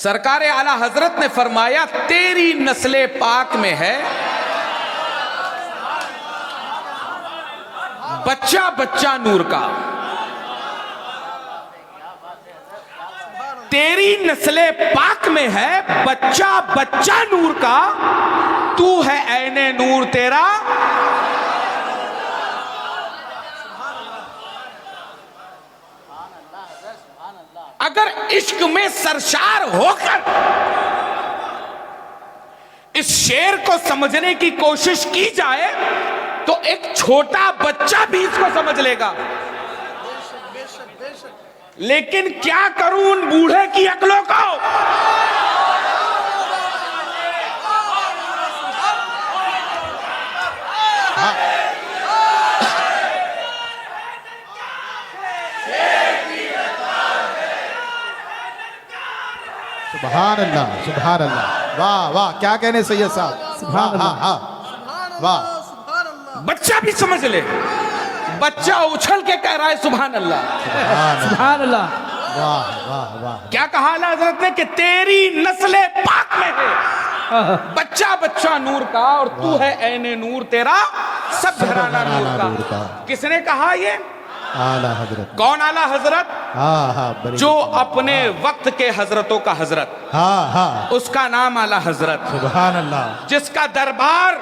सरकार आला हजरत ने फरमाया तेरी नस्ले पाक में है बच्चा बच्चा नूर का। तेरी नस्ले पाक में है बच्चा बच्चा नूर का, तू है ऐने नूर तेरा। अगर इश्क में सरशार होकर इस शेर को समझने की कोशिश की जाए तो एक छोटा बच्चा भी इसको समझ लेगा। लेकिन क्या करूं उन बूढ़े की अकलों को। सुभान अल्लाह, सुभान अल्लाह, वाह वाह, क्या कहने सैयद साहब, सुभान अल्लाह, वाह। बच्चा भी समझ ले, बच्चा उछल के कह रहा है सुभान अल्लाह, सुभान अल्लाह, वाह वाह वाह। क्या कहा आला हज़रत ने कि तेरी नस्ले पाक में है बच्चा बच्चा नूर का, और तू है ऐने नूर तेरा सब घराना नूर का। किसने कहा ये? आला हजरत। कौन आला हजरत? हाँ हाँ, जो अपने वक्त के हजरतों का हजरत, हाँ हाँ, उसका नाम आला हजरत। सुभान अल्लाह। जिसका दरबार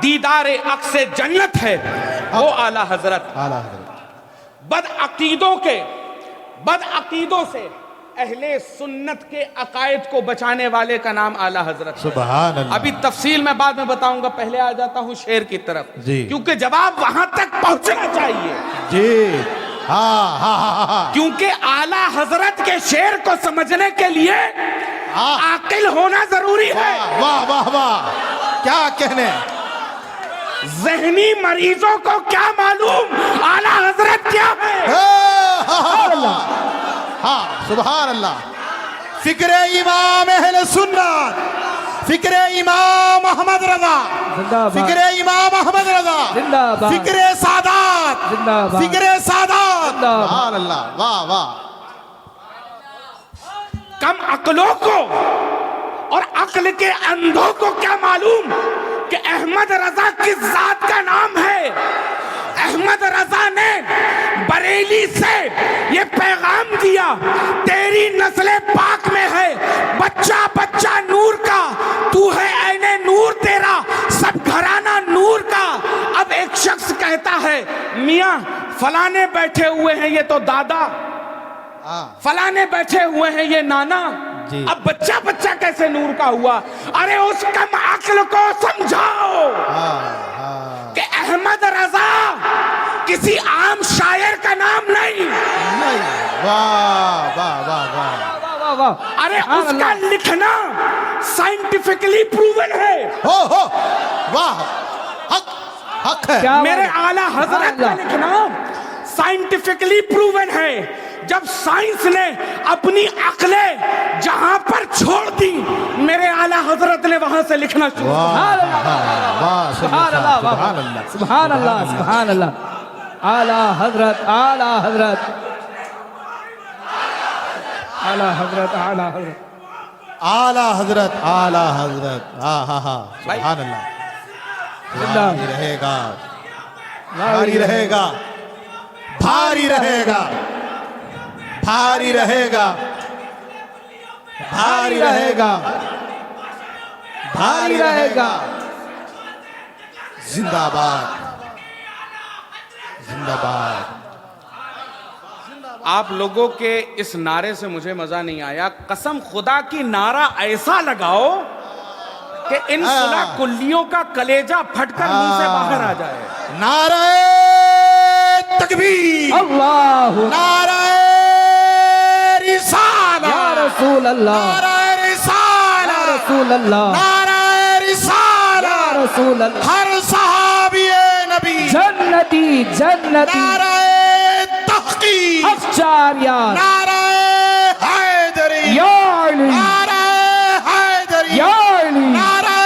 दीदारे अक्से जन्नत है वो आला हजरत। आला हजरत। बद अकीदों से अहले सुन्नत के अकायद को बचाने वाले का नाम आला हजरत। सुभान अल्लाह। अभी तफसील मैं बाद में बताऊंगा, पहले आ जाता हूं शेर की तरफ जी, क्योंकि जवाब वहां तक पहुंचना चाहिए जी। हाँ हाँ हाँ हाँ, क्योंकि आला हजरत के शेर को समझने के लिए आकिल होना जरूरी है। वाह वाह वाह, क्या कहने। जहनी मरीजों को क्या मालूम आला हजरत क्या है। हाँ, सुभान अल्लाह। फिक्रे इमाम अहले सुन्नत, फिक्रे इमाम अहमद रजा, फिक्रे इमाम अहमद रजा, फिक्रे सादात, फिक्रे सादात। सुभान अल्लाह, वाह वाह। कम अकलों को और अक्ल के अंधों को क्या मालूम कि अहमद रजा किस जात का नाम है। अहमद रजा ने बरेली से ये पैगाम दिया तेरी नस्ले पाक में है बच्चा बच्चा नूर का, तू है ऐने नूर तेरा सब घराना नूर का। अब एक शख्स कहता है मियां फलाने बैठे हुए हैं ये तो दादा, फलाने बैठे हुए हैं ये नाना, अब बच्चा बच्चा कैसे नूर का हुआ। अरे उस कम अक्ल को समझाओ कि अहमद रजा किसी आम शायर का नाम नहीं। वाह वाह वाह वाह। अरे उसका लिखना साइंटिफिकली प्रूवन है। हो वाह, हक हक है। मेरे आला हजरत का लिखना साइंटिफिकली प्रूवन है। जब साइंस ने अपनी अक्लें जहां पर छोड़ दी मेरे आला हजरत ने वहां से लिखना शुरू किया। सुभान अल्लाह, सुभान अल्लाह, सुभान अल्लाह। आला हजरत, आला हजरत, आला हजरत, आला हजरत, आला हजरत, आला हजरत। हाँ हाँ हाँ, सुभान अल्लाह। भारी रहेगा, भारी रहेगा, भारी रहेगा, भारी रहेगा, भारी रहेगा, भारी रहेगा। जिंदाबाद, जिंदाबाद। आप लोगों के इस नारे से मुझे मजा नहीं आया। कसम खुदा की नारा ऐसा लगाओ कि इन सुना कुल्लियों का कलेजा फटकर मुंह से बाहर आ जाए। नारे तकबीर, अल्लाह, नारे रिसाला, या रसूल अल्लाह, नारे रिसाला, या रसूल अल्लाह, नारे रिसाला, या रसूल अल्लाह। हर सहाबिए नबी जन्नती जन्नती, नारे तहकीक, अफचारिया, नारे हैदरी, या अली, नारे हैदरी, या अली, नारे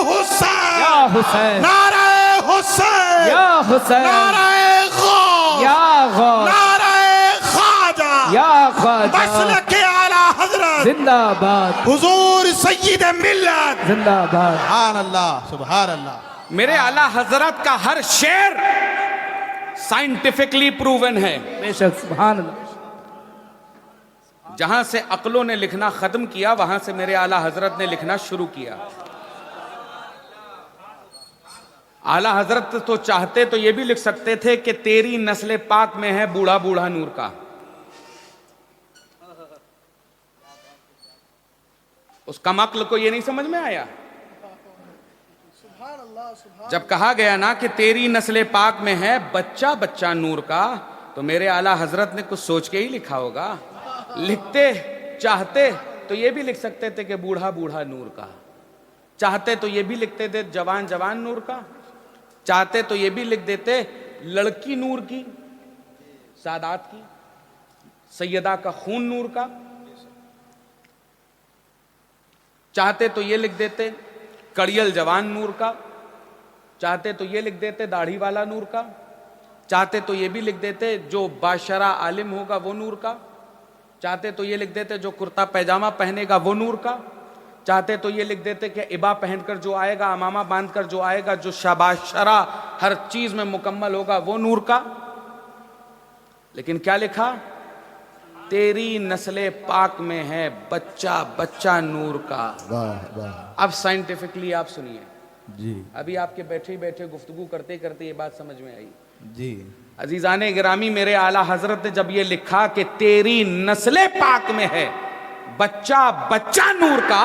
हुसैन, या हुसैन, नारे हुसैन, या हुसैन, नारे गौस, या गौस, नारे ख्वाजा, या ख्वाजा। मसलक आला हजरत, जिंदाबाद हुजूर सय्यद मिल्लत। जिंदाबाद सुभान अल्लाह, सुभान अल्लाह। मेरे आला हजरत का हर शेर साइंटिफिकली प्रूवन है। बेशक सुभान अल्लाह जहां से अक्लों ने लिखना खत्म किया वहां से मेरे आला हजरत ने लिखना शुरू किया। आला हजरत तो चाहते तो ये भी लिख सकते थे कि तेरी नस्ल पाक में है बूढ़ा बूढ़ा नूर का। उस कम अक्ल को ये नहीं समझ में आया। जब कहा गया ना कि तेरी नस्ल पाक में है बच्चा बच्चा नूर का, तो मेरे आला हजरत ने कुछ सोच के ही लिखा होगा। लिखते चाहते तो ये भी लिख सकते थे कि बूढ़ा बूढ़ा नूर का, चाहते तो ये भी लिखते थे जवान जवान नूर का, चाहते तो ये भी लिख देते लड़की नूर की, सादात की, सैयदा का खून नूर का, चाहते तो ये लिख देते कड़ियल जवान नूर का, चाहते तो ये लिख देते दाढ़ी वाला नूर का, चाहते तो ये भी लिख देते जो बाशरा आलिम होगा वो नूर का, चाहते तो ये लिख देते जो कुर्ता पैजामा पहनेगा वो नूर का, चाहते तो ये लिख देते कि इबा पहनकर जो आएगा, अमामा बांधकर जो आएगा, जो शाबाशरा हर चीज में मुकम्मल होगा वो नूर का। लेकिन क्या लिखा? तेरी नस्ले पाक में है बच्चा बच्चा नूर का। वाह वाह अब साइंटिफिकली आप सुनिए जी अभी आपके बैठे ही बैठे गुफ्तगू करते करते ये बात समझ में आई। जी। अजीजाने गिरामी, मेरे आला हजरत ने जब ये लिखा कि तेरी नस्ले पाक में है बच्चा बच्चा नूर का,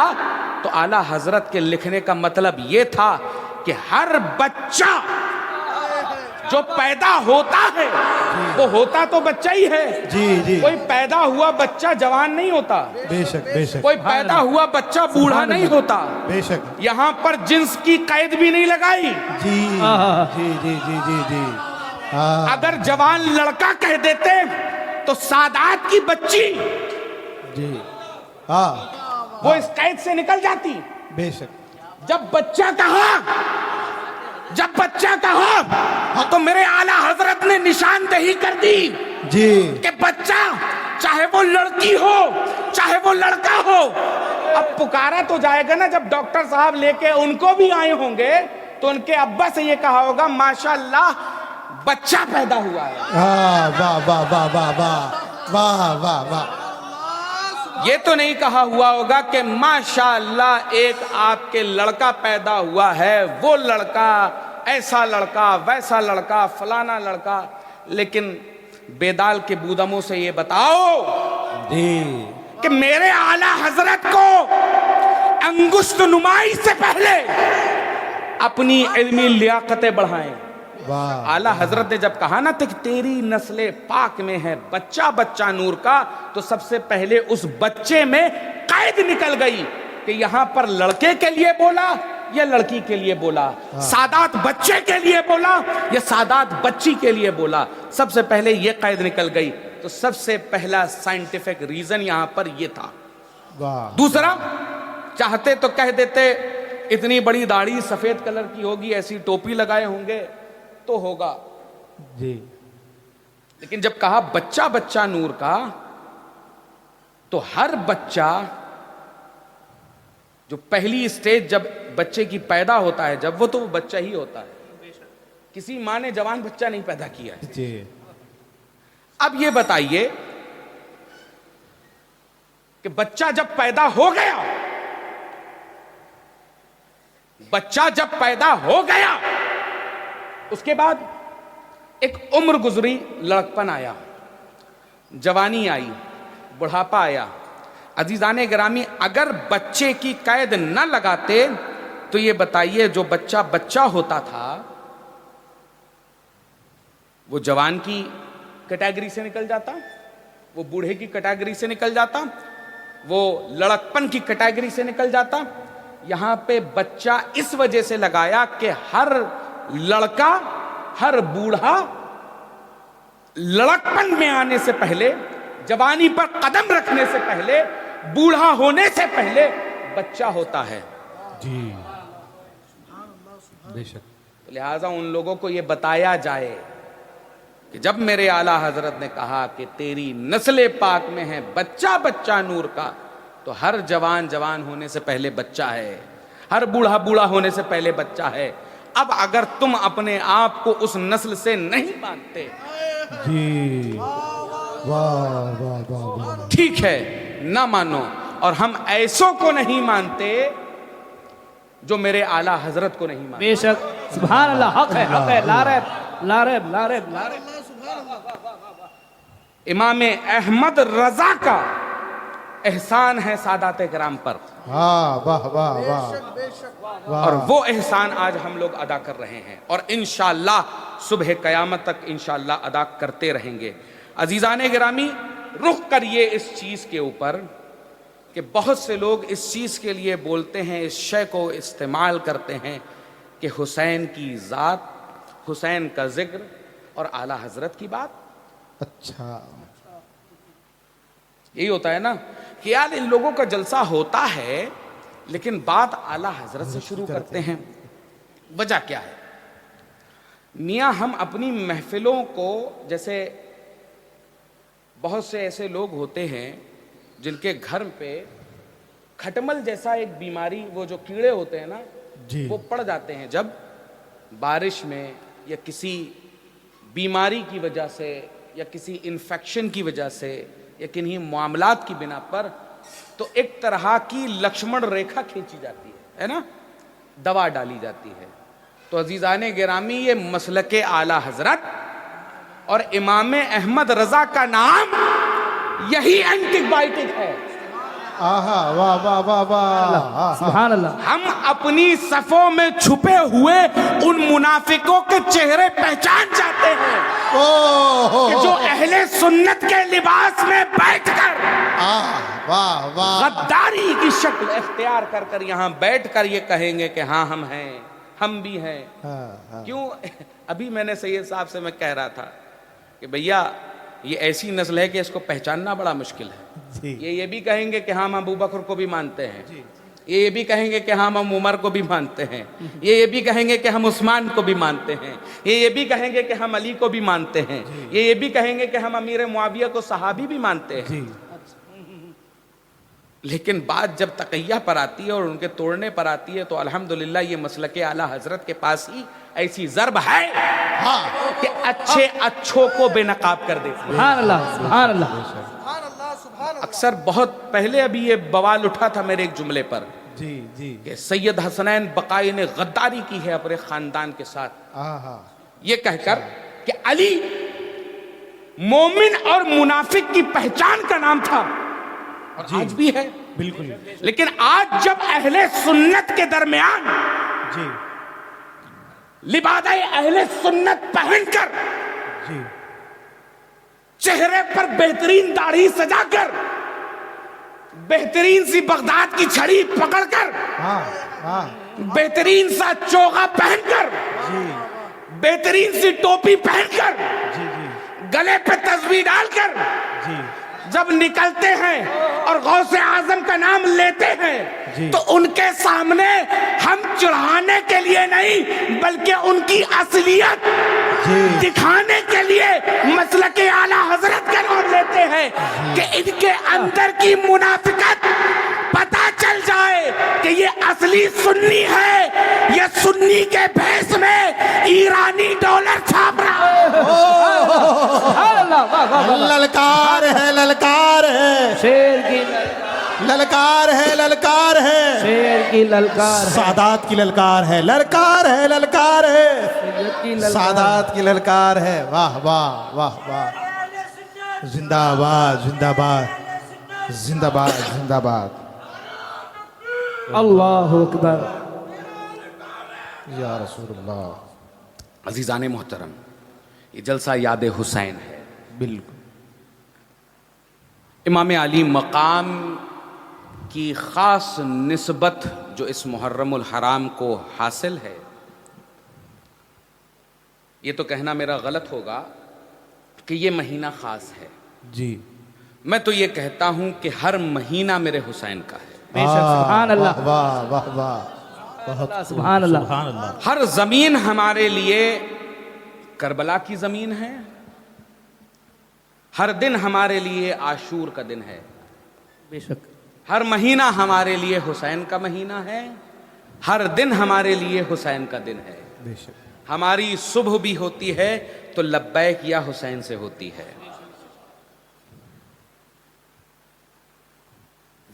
तो आला हजरत के लिखने का मतलब ये था कि हर बच्चा जो पैदा होता है वो होता तो बच्चा ही है। जी जी। कोई पैदा हुआ बच्चा जवान नहीं होता, बेशक बेशक। कोई पैदा हुआ बच्चा बूढ़ा नहीं होता। बेशक। यहाँ पर जिन्स की कैद भी नहीं लगाई। जी जी जी जी जी जी। हाँ अगर जवान लड़का कह देते तो सादात की बच्ची जी। हाँ वो इस कैद से निकल जाती। बेशक। जब बच्चा कहा तो मेरे आला हजरत ने निशानदेही कर दी जी कि बच्चा चाहे वो लड़की हो चाहे वो लड़का हो। अब पुकारा तो जाएगा ना, जब डॉक्टर साहब लेके उनको भी आए होंगे तो उनके अब्बा से ये कहा होगा माशाल्लाह बच्चा पैदा हुआ है। हाँ वाह वाह वाह वाह वाह वाह वाह वाह। ये तो नहीं कहा हुआ होगा कि माशाल्लाह एक आपके लड़का पैदा हुआ है, वो लड़का ऐसा लड़का वैसा लड़का फलाना लड़का। लेकिन बेदाल के बूदमों से ये बताओ कि मेरे आला हजरत को अंगुष्ठ नुमाई से पहले अपनी इल्मी लियाकतें बढ़ाएं। वाह। आला हजरत ने जब कहा ना कि तेरी नस्ले पाक में है बच्चा बच्चा नूर का, तो सबसे पहले उस बच्चे में कैद निकल गई कि यहां पर लड़के के लिए बोला या लड़की के लिए बोला, सादात बच्चे के लिए बोला या सादात बच्ची के लिए बोला। सबसे पहले यह कैद निकल गई। तो सबसे पहला साइंटिफिक रीजन यहां पर यह था। वाह। दूसरा, चाहते तो कह देते इतनी बड़ी दाढ़ी सफेद कलर की होगी, ऐसी टोपी लगाए होंगे तो होगा जी। लेकिन जब कहा बच्चा बच्चा नूर का, तो हर बच्चा जो पहली स्टेज जब बच्चे की पैदा होता है, जब वो तो वो बच्चा ही होता है। किसी मां ने जवान बच्चा नहीं पैदा किया है। जी। अब ये बताइए कि बच्चा जब पैदा हो गया, बच्चा जब पैदा हो गया, उसके बाद एक उम्र गुजरी, लड़कपन आया, जवानी आई, बुढ़ापा आया। अजीजाने गिरामी, अगर बच्चे की कैद न लगाते तो ये बताइए जो बच्चा बच्चा होता था वो जवान की कैटेगरी से निकल जाता, वो बूढ़े की कैटेगरी से निकल जाता, वो लड़कपन की कैटेगरी से निकल जाता। यहां पे बच्चा इस वजह से लगाया कि हर लड़का हर बूढ़ा लड़कपन में आने से पहले, जवानी पर कदम रखने से पहले, बूढ़ा होने से पहले बच्चा होता है। जी बेशक। तो लिहाजा उन लोगों को यह बताया जाए कि जब मेरे आला हजरत ने कहा कि तेरी नस्ले पाक में है बच्चा बच्चा नूर का, तो हर जवान जवान होने से पहले बच्चा है, हर बूढ़ा बूढ़ा होने से पहले बच्चा है। अब अगर तुम अपने आप को उस नस्ल से नहीं मानते, जी, वाह वाह वाह वाह, ठीक है, ना मानो। और हम ऐसों को नहीं मानते जो मेरे आला हजरत को नहीं मानते। बेशक सुभान अल्लाह, हक है, लारेब लारेब लारेब लारेब। इमाम अहमद रजा का एहसान है सादात किराम पर, हाँ, वाह वाह वाह, और वो एहसान आज हम लोग अदा कर रहे हैं और इंशाअल्लाह सुबह कयामत तक इंशाअल्लाह अदा करते रहेंगे। अजीजान गिरामी, रुख करिए इस चीज़ के ऊपर कि बहुत से लोग इस चीज़ के लिए बोलते हैं, इस शय को इस्तेमाल करते हैं कि हुसैन की ज़ात, हुसैन का जिक्र और आला हजरत की बात। अच्छा, यही होता है ना कि यार इन लोगों का जलसा होता है लेकिन बात आला हजरत से शुरू करते हैं। वजह क्या है? मियाँ, हम अपनी महफिलों को, जैसे बहुत से ऐसे लोग होते हैं जिनके घर पे खटमल जैसा एक बीमारी, वो जो कीड़े होते हैं ना, जी, वो पड़ जाते हैं जब बारिश में या किसी बीमारी की वजह से या किसी इन्फेक्शन की वजह से या किन्हीं मामलात की बिना पर, तो एक तरह की लक्ष्मण रेखा खींची जाती है ना, दवा डाली जाती है। तो अजीज़ाने गिरामी, ये मसलके आला हजरत और इमाम अहमद रजा का नाम यही एंटीबायोटिक है। आहा, वाह वाह वाह वाह, सुभान अल्लाह। हम अपनी सफों में छुपे हुए उन मुनाफिकों के चेहरे पहचान जाते हैं कि जो अहले सुन्नत के लिबास में बैठकर वाह वाह, गद्दारी की शक्ल इख्तियार कर कर यहाँ बैठकर ये कहेंगे कि हाँ हम हैं, हम भी हैं। क्यों? अभी मैंने सैयद साहब से मैं कह रहा था कि भैया ये ऐसी नस्ल है कि इसको पहचानना बड़ा मुश्किल है। ये भी कहेंगे कि हाँ हम अबू बकर को भी मानते हैं, ये भी कहेंगे कि हाँ हम उमर को भी मानते हैं, ये भी कहेंगे कि हम उस्मान को भी मानते हैं, ये भी कहेंगे कि हम अली को भी मानते हैं, ये भी कहेंगे कि हम अमीर मुआविया को सहाबी भी मानते हैं। लेकिन बात जब तकैया पर आती है और उनके तोड़ने पर आती है तो अल्हम्दुलिल्लाह ये मसलके आला हजरत के पास ही ऐसी ज़र्ब है कि अच्छे अच्छों को बेनकाब कर देती है। सुभान अल्लाह, सुभान अल्लाह। अक्सर बहुत पहले अभी ये बवाल उठा था मेरे एक जुमले पर जी जी, कि सैयद हसनैन बकाई ने गद्दारी की है अपने खानदान के साथ, ये कहकर कि अली मोमिन और मुनाफिक की पहचान का नाम था और आज भी है बिल्कुल। लेकिन आज जब अहले सुन्नत के दरमियान जी लिबादा अहले सुन्नत पहनकर, जी, चेहरे पर बेहतरीन दाढ़ी सजाकर, बेहतरीन सी बगदाद की छड़ी पकड़कर, बेहतरीन सा चोगा पहनकर, बेहतरीन सी टोपी पहनकर, गले पे तस्वीर डालकर जब निकलते हैं और गौसे आजम का नाम लेते हैं तो उनके सामने हम चढ़ाने के लिए नहीं बल्कि उनकी असलियत दिखाने के लिए मसलके आला हजरत का नाम लेते हैं कि इनके अंदर की मुनाफिकत पता चल जाए कि ये असली सुन्नी है, ये सुन्नी के भेष में ईरानी डॉलर छाप रहा है। ललकार है, ललकार है, शेर की ललकार है, ललकार है, शेर की ललकार, सादात की ललकार है, ललकार है, ललकार है, की ललकार, सादात की ललकार है। वाह वाह वाह वाह, जिंदाबाद जिंदाबाद जिंदाबाद जिंदाबाद, अल्लाहु अकबर, या रसूलुल्लाह। अजीज़ान मोहतरम, ये जलसा याद हुसैन है। बिल्कुल। इमाम अली मकाम की ख़ास निस्बत जो इस मुहर्रमुल हराम को हासिल है, ये तो कहना मेरा गलत होगा कि ये महीना ख़ास है जी, मैं तो ये कहता हूँ कि हर महीना मेरे हुसैन का है। बेशक, सुभान अल्लाह, वाह वाह वाह, सुभान अल्लाह, सुभान अल्लाह। हर ज़मीन हमारे लिए करबला की ज़मीन है, हर दिन हमारे लिए आशूर का दिन है। बेशक, हर महीना हमारे लिए हुसैन का महीना है, हर दिन हमारे लिए हुसैन का दिन है। बेशक। हमारी सुबह भी होती है तो लब्बैक या हुसैन से होती है।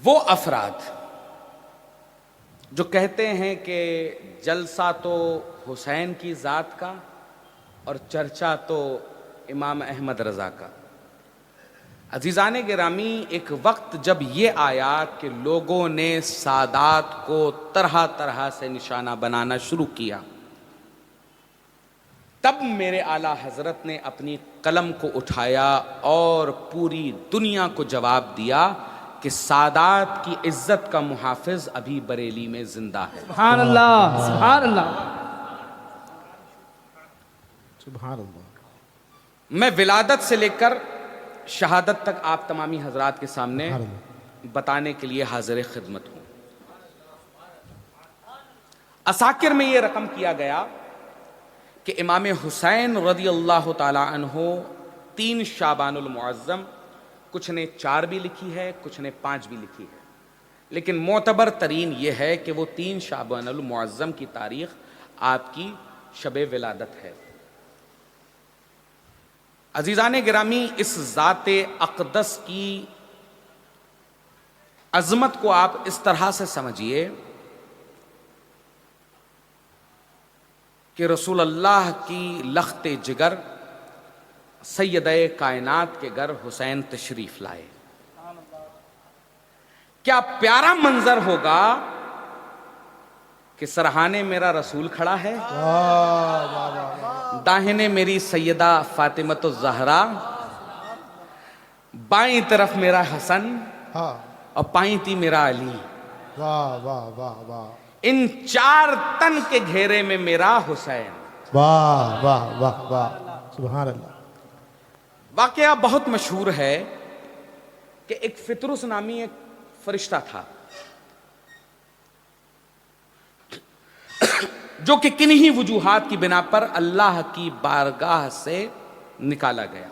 वो अफराद जो कहते हैं कि जलसा तो हुसैन की ज़ात का और चर्चा तो इमाम अहमद रज़ा का। अजीज़ान गिरामी, एक वक्त जब ये आया कि लोगों ने सादात को तरह तरह से निशाना बनाना शुरू किया, तब मेरे आला हजरत ने अपनी कलम को उठाया और पूरी दुनिया को जवाब दिया कि सादात की इज्जत का मुहाफिज अभी बरेली में जिंदा है। सुभान अल्लाह, सुभान अल्लाह। सुभान अल्लाह। मैं विलादत से लेकर शहादत तक आप तमामी हजरात के सामने बताने के लिए हाजिर खिदमत हूं। असाकिर में यह रकम किया गया कि इमाम हुसैन रज़ी अल्लाह ताला अन्हो 3 शाबानुल मुअज़्ज़म, कुछ ने 4 भी लिखी है, कुछ ने 5 भी लिखी है, लेकिन मोतबर तरीन यह है कि वो 3 शाबानुल मुअज़्ज़म की तारीख आपकी शब विलादत है। अजीज़ान गिरामी, इस ज़ाते अक़दस की अज़मत को आप इस तरह से समझिए कि रसूल अल्लाह की लख्ते जिगर सैयद-ए कायनात के घर हुसैन तशरीफ लाए। क्या प्यारा मंजर होगा कि सरहाने मेरा रसूल खड़ा है, दाहिने मेरी सैयदा फातिमतुज़ ज़हरा, बाईं तरफ मेरा हसन और पाईती मेरा अली। वाह वाह वाह वाह। इन 4 तन के घेरे में मेरा हुसैन। वाह वाह वाह वाह। सुभान अल्लाह। वाकया बहुत मशहूर है कि एक फितरुस नामी एक फरिश्ता था जो कि किन्हीं वजूहात की बिना पर अल्लाह की बारगाह से निकाला गया।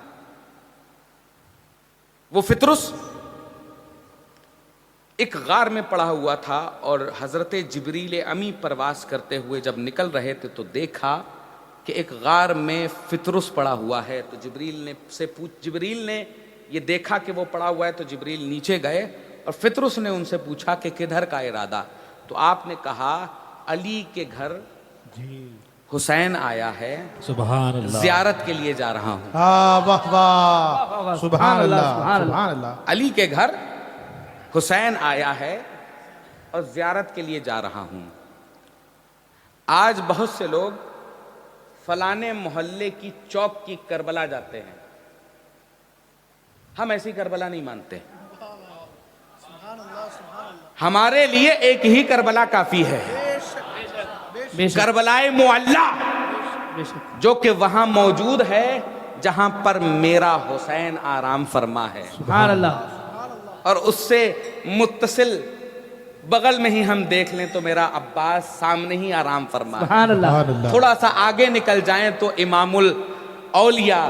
वो फितरुस एक गार में पड़ा हुआ था और हजरत जिब्रील अमी परवास करते हुए जब निकल रहे थे तो देखा कि एक गार में फितरुस पड़ा हुआ है। तो जिब्रील ने ये देखा कि वो पड़ा हुआ है, तो जिब्रील नीचे गए और फितरुस ने उनसे पूछा कि किधर का इरादा। तो आपने कहा अली के घर हुसैन आया है, सुभान अल्लाह, ज़ियारत के लिए जा रहा हूं। वाह वाह। सुभान अल्लाह, सुभान अल्लाह। अली के घर हुसैन आया है और ज़ियारत के लिए जा रहा हूं। आज बहुत से लोग फलाने मोहल्ले की चौक की करबला जाते हैं, हम ऐसी करबला नहीं मानते। हमारे लिए एक ही करबला काफी है, करबलाए मुअल्ला, जो कि वहां मौजूद है जहां पर मेरा हुसैन आराम फरमा है। सुभान अल्लाह। और उससे मुत्तसिल बगल में ही हम देख लें तो मेरा अब्बास सामने ही आराम फरमा है। सुभान अल्लाह। थोड़ा सा आगे निकल जाएं तो इमामुल औलिया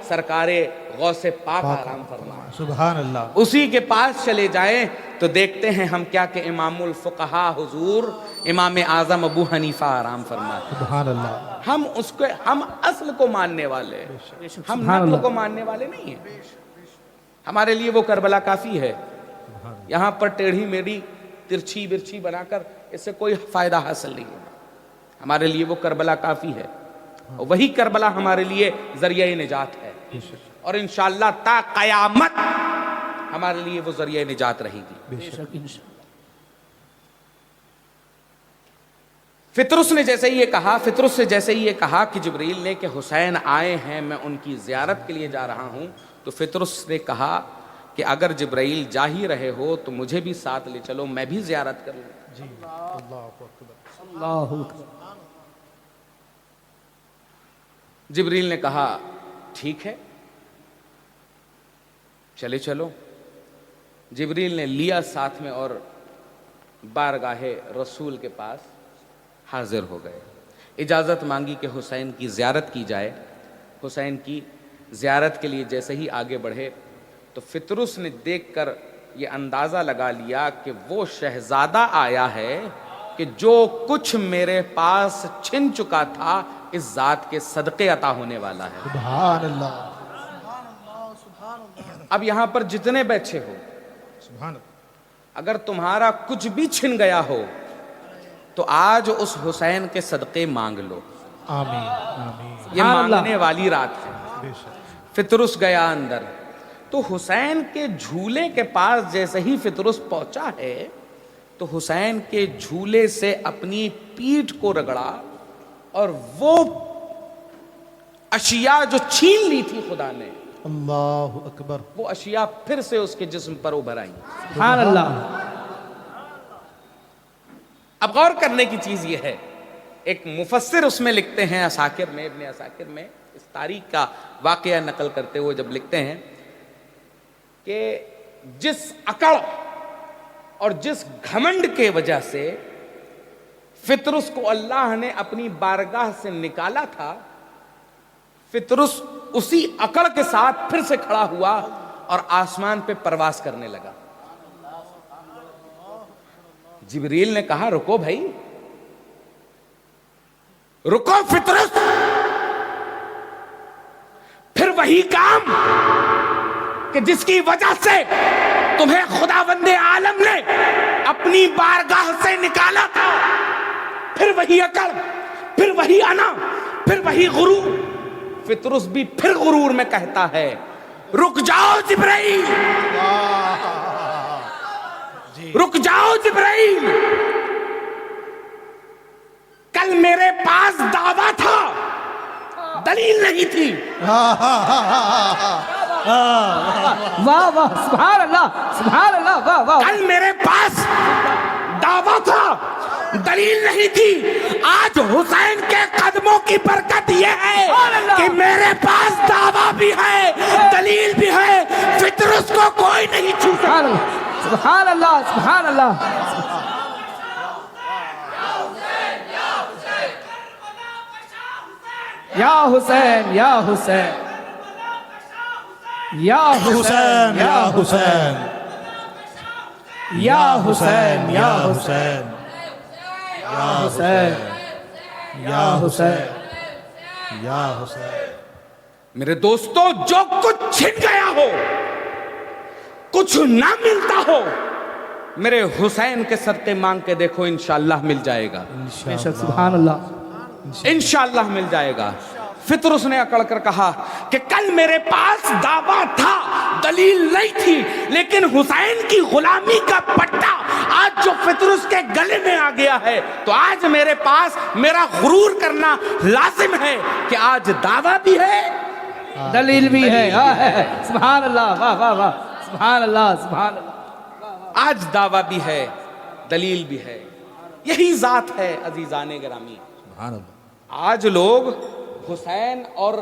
सरकारे गौसे पाक आराम फरमा है। सुभान अल्लाह। उसी के पास चले जाएं तो देखते हैं हम क्या कि इमामुल फुक़हा हुजूर इमाम आज़म अबू हनीफा आराम फरमा है। सुभान अल्लाह। हम असल को मानने वाले, हम नक़ल को मानने वाले नहीं हैं। हमारे लिए वो करबला काफी है। यहाँ पर टेढ़ी मेढ़ी तिरछी बिरछी बनाकर इससे कोई फायदा हासिल नहीं होगा। हमारे लिए वो करबला काफी है और वही करबला हमारे लिए जरिया निजात है और इंशाअल्लाह ता क़यामत हमारे लिए वो जरिया निजात रहेगी। फितरुस से जैसे ही ये कहा कि जिब्रील ने कि हुसैन आए हैं, मैं उनकी ज़ियारत के लिए जा रहा हूं, तो फितरुस ने कहा कि अगर जिब्राइल जा ही रहे हो तो मुझे भी साथ ले चलो, मैं भी ज़ियारत कर लूं। जी अल्लाहु अकबर। जिब्रील ने कहा ठीक है चले चलो। जिब्रील ने लिया साथ में और बारगाहे रसूल के पास हाजिर हो गए। इजाज़त मांगी कि हुसैन की ज़ियारत की जाए। हुसैन की ज़ियारत के लिए जैसे ही आगे बढ़े तो फितरुस ने देखकर ये अंदाजा लगा लिया कि वो शहजादा आया है कि जो कुछ मेरे पास छिन चुका था इस जात के सदके अता होने वाला है। सुभान अल्लाह, अब यहां पर जितने बैठे हो, सुभान अगर तुम्हारा कुछ भी छिन गया हो तो आज उस हुसैन के सदके मांग लो। आमीन आमीन। ये मांगने वाली रात है। बेशक। फितरुस गया अंदर, तो हुसैन के झूले के पास जैसे ही फितरुस पहुंचा है तो हुसैन के झूले से अपनी पीठ को रगड़ा और वो अशिया जो छीन ली थी खुदा ने, अल्लाहु अकबर, वो अशिया फिर से उसके जिस्म पर उभर आई। सुभान अल्लाह। अब गौर करने की चीज ये है, एक मुफस्सिर उसमें लिखते हैं, असाकिर में, इब्ने असाकिर में इस तारीख का वाकया नकल करते हुए जब लिखते हैं कि जिस अकड़ और जिस घमंड के वजह से फितरुस को अल्लाह ने अपनी बारगाह से निकाला था, फितरुस उसी अकड़ के साथ फिर से खड़ा हुआ और आसमान पे परवास करने लगा। जिब्रील ने कहा रुको भाई, रुको फितरुस, फिर वही काम कि जिसकी वजह से तुम्हें खुदावंदे आलम ने अपनी बारगाह से निकाला था, फिर वही अकड़, फिर वही अना, फिर वही गुरूर। फितरुस भी फिर गुरूर में कहता है रुक जाओ जिब्राइल, रुक जाओ जिब्राइल, कल मेरे पास दावा था, दलील नहीं थी। वाह वाह, सुभान अल्लाह, सुभान अल्लाह, वाह वाह। कल मेरे पास दावा था, दलील नहीं थी। आज हुसैन के कदमों की बरकत यह है कि मेरे पास दावा भी है, दलील भी है, फितरुस को कोई नहीं छू सकता। सुभान अल्लाह, सुभान अल्लाह। या हुसैन, या हुसैन, या हुसैन, या हुसैन, या हुसैन, या हुसैन, या हुसैन, या हुसैन, या हुसैन। मेरे दोस्तों, जो कुछ छिन गया हो, कुछ ना मिलता हो, मेरे हुसैन के सदके मांग के देखो, इंशाअल्लाह मिल जाएगा। बेशक, सुभान अल्लाह, इंशाअल्लाह मिल जाएगा। फितरुस ने अकड़ कर कहा कि कल मेरे पास दावा था, दलील नहीं थी, लेकिन हुसैन की गुलामी का पट्टा आज जो फितरुस के गले में आ गया है, तो आज मेरे पास मेरा गुरूर करना लाजिम है कि आज दावा भी है, दलील भी है। सुभान अल्लाह, वाह वाह वाह, सुभान अल्लाह, सुभान अल्लाह। आज दावा भी है, दलील भी है। यही जात है अजीजाने गिरामी। सुभान अल्लाह। आज लोग हुसैन, और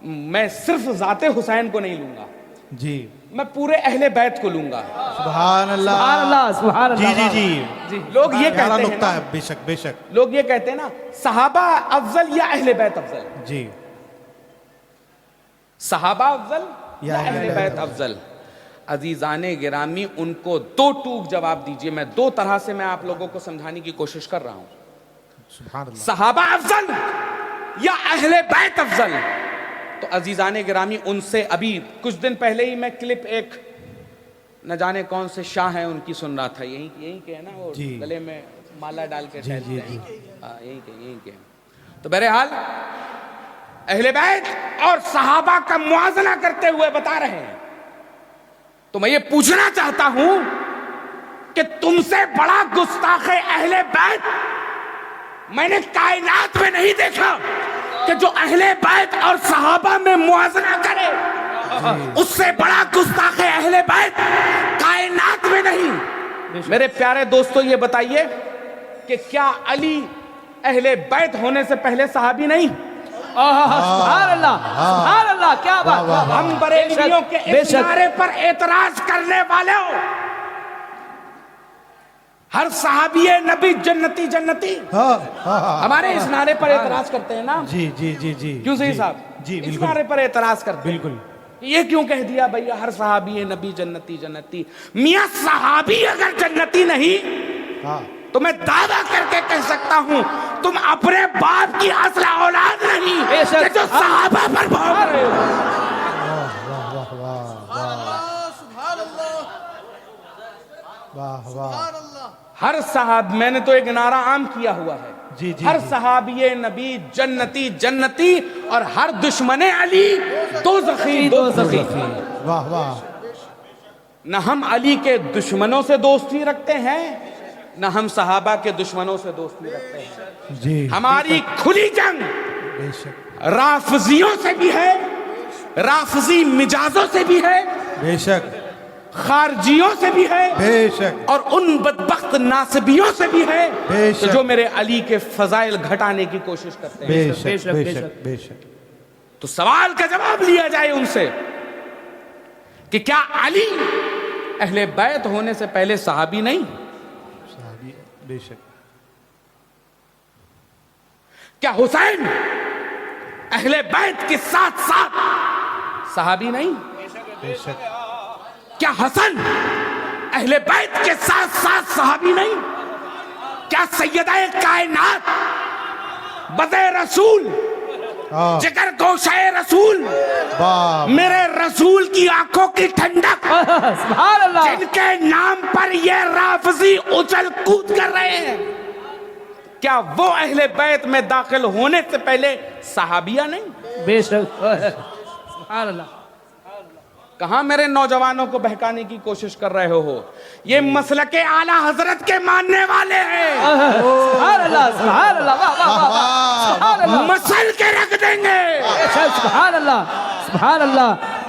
मैं सिर्फ जाते हुसैन को नहीं लूंगा जी, मैं पूरे अहले बैत को लूंगा। सुभान अल्लाह, सुभान अल्लाह, सुभान जी अल्लाह। जी जी जी, लोग ये प्यारा कहते हैं नुक्ता ना, है। बेशक बेशक। लोग ये कहते हैं ना, सहाबा अफजल या अहले बैत अफजल, जी, सहाबा अफजल या या अहले अहले बैत बैत अफजल। अजीजाने गिरामी, उनको दो टूक जवाब दीजिए। मैं दो तरह से मैं आप लोगों को समझाने की कोशिश कर रहा हूं। सुभान अल्लाह। सहाबा अफजल या अहले बैत अफजल। तो अजीजाने गिरामी, उनसे अभी कुछ दिन पहले ही मैं क्लिप एक न जाने कौन से शाह हैं उनकी सुन रहा था, यही के है ना, वो जी। गले में माला डाल के जी, टहलते जी, हैं। हाँ, यही के। तो बहरहाल अहले बैत और सहाबा का मुआजना करते हुए बता रहे हैं। तो मैं ये पूछना चाहता हूं कि तुमसे बड़ा गुस्ताखे अहले बैत मैंने कायनात में नहीं देखा कि जो अहले बैत और सहाबा में मुआजना करे। उससे बड़ा गुस्ताखे अहले बैत कायनात में नहीं। मेरे प्यारे दोस्तों, ये बताइए कि क्या अली अहले बैत होने से पहले सहाबी नहीं? सुभान अल्लाह, सुभान अल्लाह, क्या बात। हम बरेलियों के इस नारे पर एतराज करने वाले हो, हर सहाबी नबी जन्नती जन्नती, हमारे इस नारे पर एतराज करते हैं ना? जी जी जी जी। क्यों सही साहब? जी इस बिल्कुल नारे पर एतराज करते हैं। बिल्कुल। ये क्यों कह दिया भैया हर सहाबी नबी जन्नती जन्नती? मियां सहाबी अगर जन्नती नहीं हाँ तो मैं दावा करके कह सकता हूं तुम अपने बाप की असल औलाद नहीं बेशक। कि जो सहाबा पर भौंक रहे हो। वाह वाह वाह वाह। हर सहाब, मैंने तो एक नारा आम किया हुआ है, जी जी हर जी। सहाबी नबी जन्नती जन्नती और हर दुश्मने अली दोज़खी दोज़खी। वाह वाह। न हम अली के दुश्मनों से दोस्ती रखते हैं, न हम सहाबा के दुश्मनों से दोस्ती रखते हैं। जी हमारी खुली जंग बेशक राफजियों से भी है, राफजी मिजाजों से भी है, बेशक खारजियों से भी है, बेशक और उन बदबख्त नासबियों से भी है बेशक। तो जो मेरे अली के फजाइल घटाने की कोशिश करते हैं। बेशक बेशक, बेशक बेशक। बेशक। तो सवाल का जवाब लिया जाए उनसे कि क्या अली अहले बैत होने से पहले सहाबी नहीं? साहबी बेशक। क्या हुसैन अहले बैत के साथ साथ सहाबी नहीं? बेशक क्या हसन अहले बैत के साथ साथ सहाबी नहीं? क्या सैयदा कायनात बदे रसूल हाँ जिगर गोशाए रसूल वाह मेरे रसूल की आंखों की ठंडक सुभान अल्लाह। जिनके नाम पर ये राफजी उछल कूद कर रहे हैं, क्या वो अहले बैत में दाखिल होने से पहले सहाबिया नहीं? बेशक सुभान अल्लाह। कहां मेरे नौजवानों को बहकाने की कोशिश कर रहे हो? ये मसलके आला हजरत के मानने वाले हैं, सुभान अल्लाह सुभान अल्लाह। वाह वाह वाह वाह। सुभान अल्लाह। मसल के रख देंगे। बेशक, सुभान अल्लाह सुभान अल्लाह।